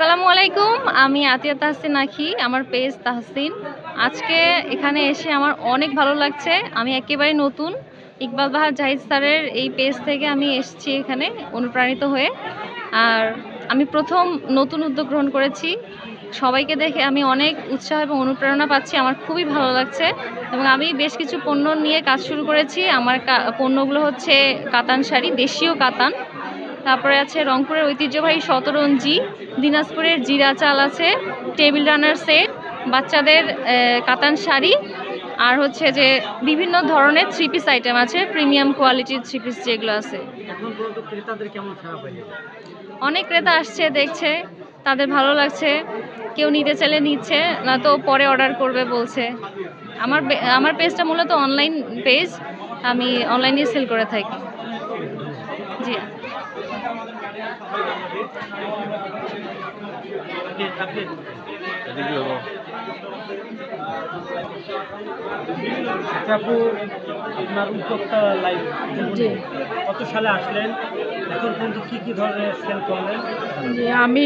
আসসালামু আলাইকুম। আমি আতিয়া তাহসিন আঁখি। আমার পেজ তাহসিন। আজকে এখানে এসে আমার অনেক ভালো লাগছে। আমি একেবারে নতুন। ইকবাল বাহার জাহিদ স্যারের এই পেজ থেকে আমি এসেছি এখানে অনুপ্রাণিত হয়ে। আর আমি ১ম নতুন উদ্যোগ গ্রহণ করেছি। সবাইকে দেখে আমি অনেক উৎসাহ এবং অনুপ্রেরণা পাচ্ছি। আমার খুবই ভালো লাগছে এবং আমি বেশ কিছু পণ্য নিয়ে কাজ শুরু করেছি। আমার পণ্যগুলো হচ্ছে কাতান শাড়ি, দেশীয় কাতান। তারপরে আছে রংপুরের ঐতিহ্যবাহী শতরঞ্জি, দিনাজপুরের জিরা চাল আছে, টেবিল রানার সেট, বাচ্চাদের কাতান শাড়ি, আর হচ্ছে যে বিভিন্ন ধরনের থ্রি পিস আইটেম আছে, প্রিমিয়াম কোয়ালিটির থ্রি পিস যেগুলো আছে। এখন পর্যন্ত ক্রেতাদের কেমন সাড়া পাইলেন? অনেক ক্রেতা আসছে, দেখছে, তাদের ভালো লাগছে। কেউ নিতে চাইলে নিচ্ছে, না তো পরে অর্ডার করবে বলছে। আমার পেজটা মূলত অনলাইন পেজ। আমি অনলাইনে সেল করে থাকি। জি। আচ্ছা আপু, আপনার উদ্যোক্তা লাইফ জি। কত সালে আসলেন? এখন পর্যন্ত কি ধরনের সেল করলেন? জি, আমি